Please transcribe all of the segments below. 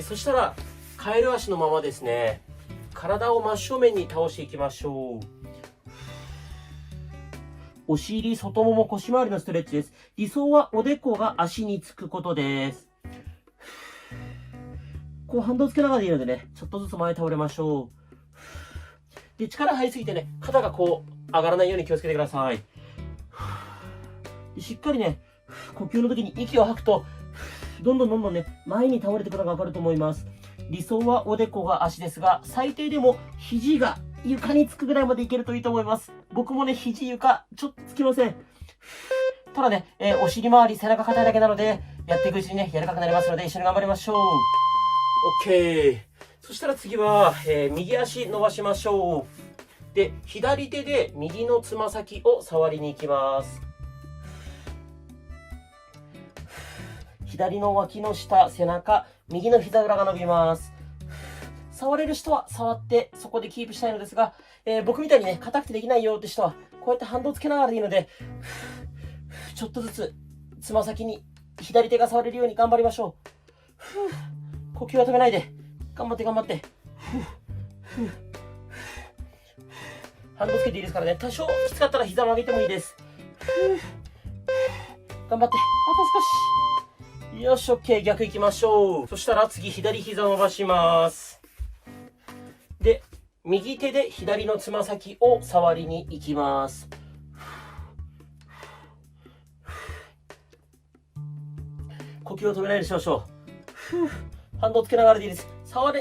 そしたらカエル足のままですね、体を真正面に倒していきましょう。お尻、外もも、腰回りのストレッチです。理想はおでこが足につくことです。こう反動つけながらでいいのでね、ちょっとずつ前倒れましょう。で、力入りすぎてね、肩がこう上がらないように気をつけてください。しっかりね、呼吸の時に息を吐くと、どんどんね、前に倒れていくのがわかると思います。理想はおでこが足ですが、最低でも肘が床につくぐらいまでいけるといいと思います。僕もね、肘床、ちょっとつきません。ただね、お尻周り、背中硬いだけなので、やっていくうちにね、柔らかくなりますので、一緒に頑張りましょう。OK。そしたら次は、右足伸ばしましょう。で、左手で右のつま先を触りに行きます。左の脇の下、背中、右の膝裏が伸びます。触れる人は触ってそこでキープしたいのですが、僕みたいにね、硬くてできないよって人は、こうやって反動つけながらでいいので、ちょっとずつつま先に左手が触れるように頑張りましょう。呼吸は止めないで、頑張って。反動つけていいですからね、多少きつかったら膝曲げてもいいです。頑張って、あと少し。よし、OK。逆行きましょう。そしたら次、左膝伸ばします。で、右手で左のつま先を触りに行きます。呼吸を止めないでしましょう。反動つけながらでいいです。触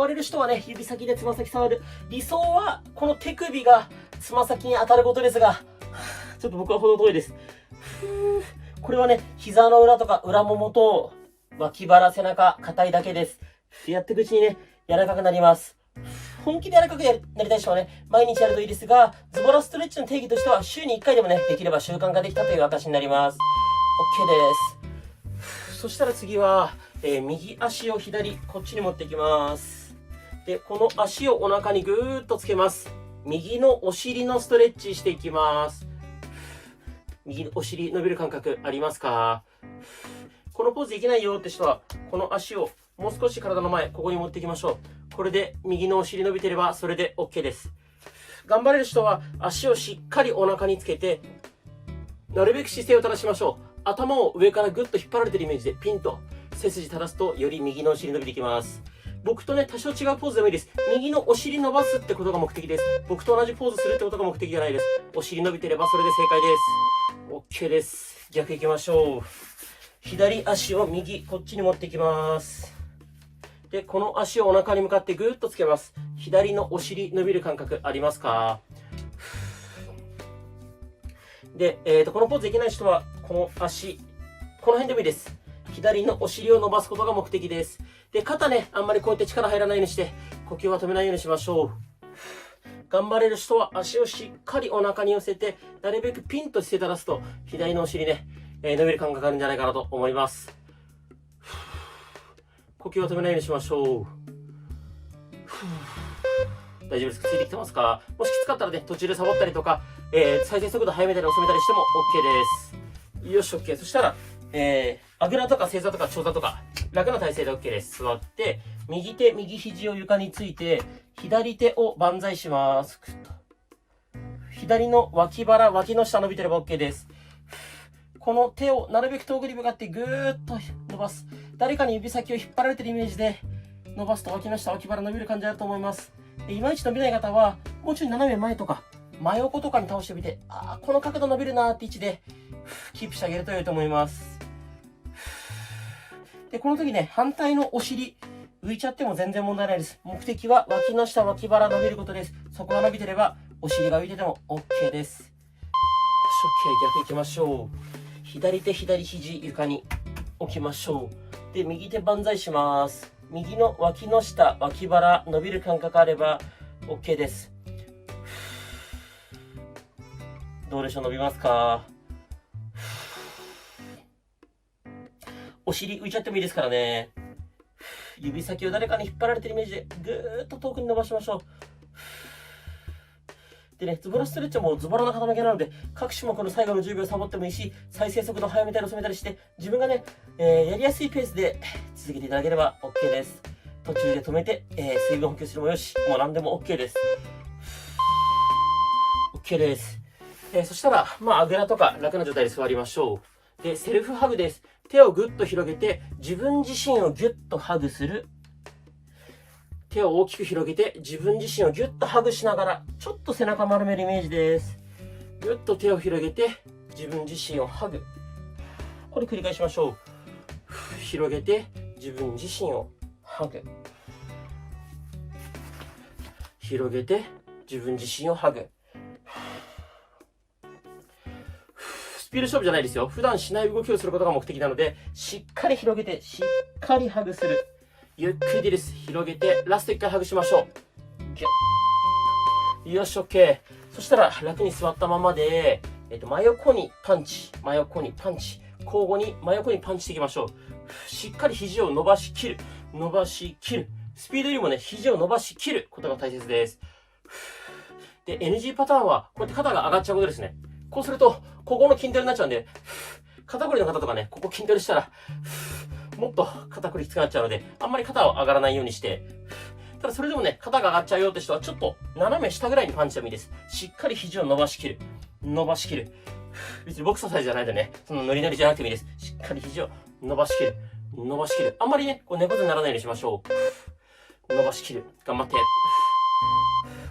れる人はね、指先でつま先触る。理想は、この手首がつま先に当たることですが、ちょっと僕は程遠いです。これはね、膝の裏とか裏ももと脇腹、背中、硬いだけです。やっていくうちにね、柔らかくなります。本気で柔らかくなりたい人はね、毎日やるといいですが、ズボラストレッチの定義としては、週に1回でもね、できれば習慣化できたという証になります。OK です。そしたら次は、右足を左、こっちに持っていきます。で、この足をお腹にぐーっとつけます。右のお尻のストレッチしていきます。右のお尻伸びる感覚ありますか？このポーズできないよって人は、この足をもう少し体の前、ここに持っていきましょう。これで右のお尻伸びてれば、それで OK です。頑張れる人は、足をしっかりお腹につけて、なるべく姿勢を正しましょう。頭を上からぐっと引っ張られてるイメージで、ピンと背筋正すと、より右のお尻伸びていきます。僕とね、多少違うポーズでもいいです。右のお尻伸ばすってことが目的です。僕と同じポーズするってことが目的じゃないです。お尻伸びてればそれで正解です。OK です。逆行きましょう。左足を右、こっちに持っていきます。で、この足をお腹に向かってぐーっとつけます。左のお尻伸びる感覚ありますか？で、このポーズできない人は、この足、この辺でもいいです。左のお尻を伸ばすことが目的です。で、肩ね、あんまりこうやって力入らないようにして、呼吸は止めないようにしましょう。頑張れる人は足をしっかりお腹に寄せて、なるべくピンと姿勢正すと、左のお尻ね、伸びる感覚があるんじゃないかなと思います。呼吸は止めないようにしましょう。大丈夫ですか？ついてきてますか？もしきつかったらね、途中でサボったりとか、再生速度速めたり遅めたりしても OK です。よし、OK。そしたら、あぐらとか正座とか長座とか、楽な体勢で OK です。座って、右手、右肘を床について、左手を万歳します。左の脇腹、脇の下伸びてれば OK です。この手をなるべく遠くに向かってぐーっと伸ばす。誰かに指先を引っ張られてるイメージで伸ばすと脇の下、脇腹伸びる感じあると思います。いまいち伸びない方は、もうちょい斜め前とか、真横とかに倒してみて、この角度伸びるなーって位置でキープしてあげると良いと思います。で、この時ね、反対のお尻、浮いちゃっても全然問題ないです。目的は脇の下、脇腹伸びることです。そこが伸びてれば、お尻が浮いてても OK です。OK、逆行きましょう。左手、左肘、床に置きましょう。で、右手万歳します。右の脇の下、脇腹、伸びる感覚あれば OK です。どうでしょう、伸びますか？お尻浮いちゃってもいいですからね。指先を誰かに引っ張られてるイメージでぐーっと遠くに伸ばしましょう。でね、ズボラストレッチはもうズボラな傾きなので、各種目の最後の10秒サボってもいいし、再生速度早めたり遅めたりして、自分がね、やりやすいペースで続けていただければ OK です。途中で止めて、水分補給するもよし、もう何でも OK です。OK です。そしたら、あぐらとか楽な状態で座りましょう。で、セルフハグです。手をぐっと広げて、自分自身をぎゅっとハグする。手を大きく広げて、自分自身をぎゅっとハグしながら、ちょっと背中丸めるイメージです。ぐっと手を広げて、自分自身をハグ。これ繰り返しましょう。広げて、自分自身をハグ。広げて、自分自身をハグ。スピード勝負じゃないですよ。普段しない動きをすることが目的なので、しっかり広げて、しっかりハグする。ゆっくりです。広げて、ラスト1回ハグしましょう。ギュッ。よし、OK。そしたら、楽に座ったままで、真横にパンチ、真横にパンチ。交互に真横にパンチしていきましょう。しっかり肘を伸ばしきる。伸ばしきる。スピードよりもね、肘を伸ばしきることが大切です。で、NG パターンは、こうやって肩が上がっちゃうことですね。こうすると、ここの筋トレになっちゃうんで、肩こりの方とかね、ここ筋トレしたら、もっと肩こりきつくなっちゃうので、あんまり肩を上がらないようにして、ただそれでもね、肩が上がっちゃうよって人は、ちょっと斜め下ぐらいにパンチでもいいです。しっかり肘を伸ばしきる。伸ばしきる。別にボクササイズじゃないとね、そのノリノリじゃなくてもいいです。しっかり肘を伸ばしきる。伸ばしきる。あんまりね、こう猫背にならないようにしましょう。伸ばしきる。頑張って。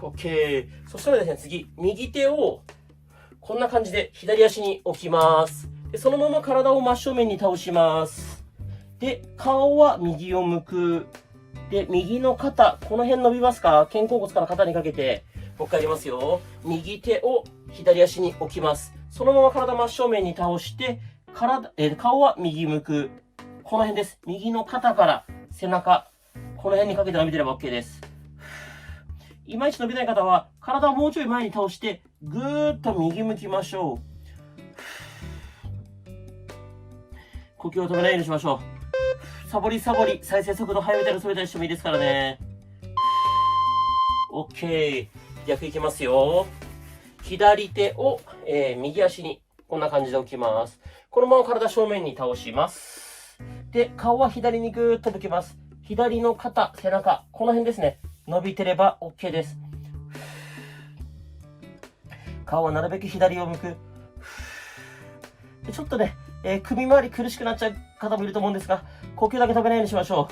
OK。そしたらですね、次、右手を、こんな感じで左足に置きます。で、そのまま体を真正面に倒します。で、顔は右を向く。で、右の肩、この辺伸びますか？肩甲骨から肩にかけて。もう一回やりますよ。右手を左足に置きます。そのまま体真正面に倒して、顔は右向く。この辺です。右の肩から背中、この辺にかけて伸びてれば OK です。いまいち伸びない方は、体をもうちょい前に倒して、ぐーっと右向きましょう。呼吸を止めないようにしましょう。サボりサボり、再生速度速めたり遅めたりしてもいいですからね。OK。逆いきますよ。左手を、右足にこんな感じで置きます。このまま体正面に倒します。で、顔は左にぐーっと向けます。左の肩、背中、この辺ですね。伸びてれば OK です。顔はなるべく左を向く。でちょっとね、首周り苦しくなっちゃう方もいると思うんですが、呼吸だけ止めないようにしましょ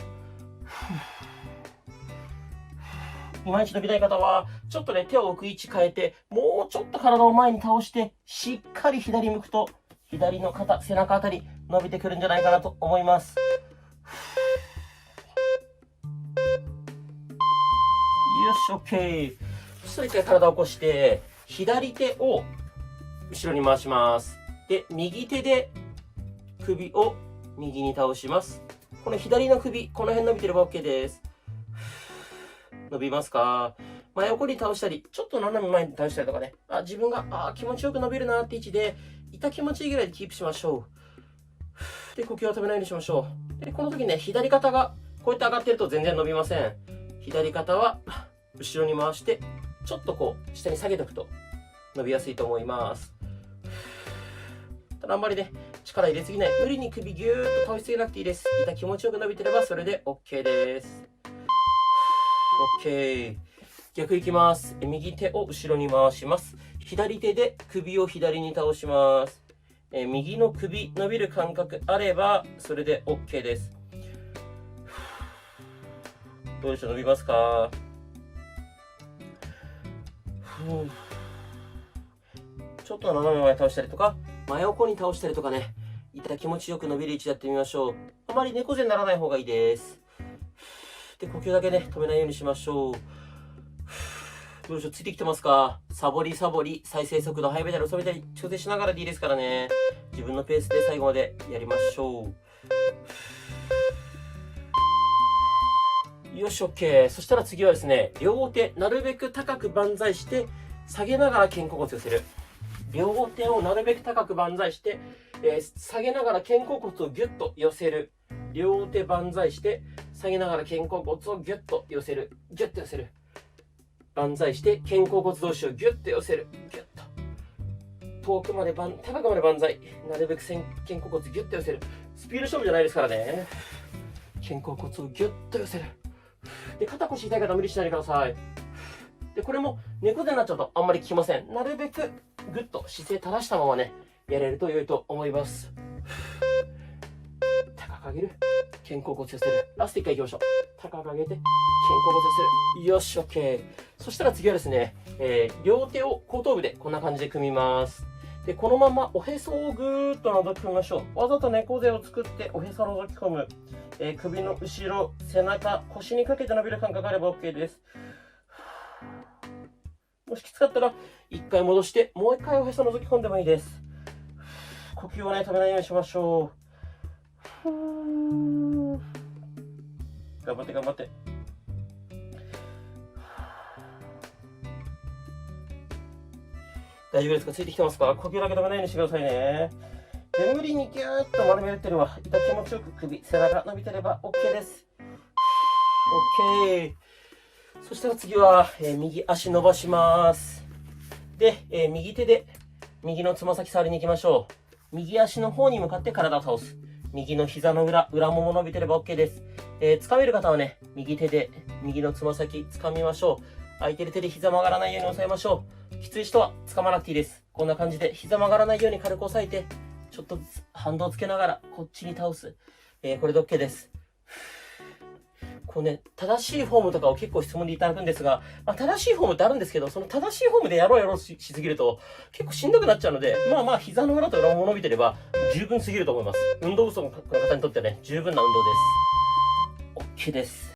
う。いまいち伸びない方は、ちょっとね、手を置く位置変えて、もうちょっと体を前に倒して、しっかり左向くと、左の肩、背中あたり伸びてくるんじゃないかなと思います。よし、OK。そしたら一回体を起こして、左手を後ろに回します。で、右手で首を右に倒します。この左の首、この辺伸びてれば OK です。伸びますか？真横に倒したり、ちょっと斜め前に倒したりとかね。自分が気持ちよく伸びるなって位置で、痛気持ちいいぐらいでキープしましょう。で、呼吸を止めないようにしましょう。で、この時ね、左肩がこうやって上がってると全然伸びません。左肩は後ろに回して、ちょっとこう、下に下げておくと伸びやすいと思います。ただあんまりね、力入れすぎない。無理に首ぎゅーっと倒しすぎなくていいです。痛気持ちよく伸びてればそれで OK です。OK。逆いきます。右手を後ろに回します。左手で首を左に倒します。右の首伸びる感覚あれば、それで OK です。どうでしょう、伸びますか？ちょっと斜め前倒したりとか、真横に倒したりとかね、痛気持ちよく伸びる位置でやってみましょう。あまり猫背にならない方がいいです。で、呼吸だけね、止めないようにしましょう。どうでしょう、ついてきてますか？サボりサボり、再生速度速めたり遅めたり調整しながらでいいですからね。自分のペースで最後までやりましょう。よし、OK。そしたら次はですね、両手、なるべく高く万歳して、下げながら肩甲骨寄せる。両手をなるべく高く万歳して、下げながら肩甲骨をギュッと寄せる。両手万歳して、下げながら肩甲骨をギュッと寄せる。ギュッと寄せる。万歳して、肩甲骨同士をギュッと寄せる。ギュッと。遠くまで高くまで万歳。なるべく肩甲骨ギュッと寄せる。スピード勝負じゃないですからね。肩甲骨をギュッと寄せる。で、肩腰痛い方無理しないでください。で、これも猫背になっちゃうとあんまり効きません。なるべくぐっと姿勢正したままね、やれると良いと思います。高く上げる。肩甲骨寄せる。ラスト1回いきましょう。高く上げて、肩甲骨寄せる。よし、OK。そしたら次はですね、両手を後頭部でこんな感じで組みます。で、このままおへそをぐーっと覗き込みましょう。わざと猫背を作っておへそを覗き込む。首の後ろ、背中、腰にかけて伸びる感覚があれば OK です。もしきつかったら、1回戻して、もう1回おへそ覗き込んでもいいです。呼吸をね、止めないようにしましょう。頑張って頑張って。大丈夫ですか？ついてきてますか？呼吸だけ止めないようにしてくださいね。で、無理にギューッと丸めるっていうのは、痛気持ちよく首、背中伸びてれば OK です。OK。そしたら次は、右足伸ばします。で、右手で右のつま先触りに行きましょう。右足の方に向かって体を倒す。右の膝の裏、裏もも伸びてれば OK です。掴める方はね、右手で右のつま先掴みましょう。空いてる手で膝曲がらないように押さえましょう。きつい人は掴まなくていいです。こんな感じで膝曲がらないように軽く押さえて、ちょっとずつ反動をつけながらこっちに倒す。これで OK です。こうね、正しいフォームとかを結構質問でいただくんですが、正しいフォームってあるんですけど、その正しいフォームでやろうしすぎると結構しんどくなっちゃうので、膝の裏と裏も伸びてれば十分すぎると思います。運動不足の方にとってはね、十分な運動です。OK です。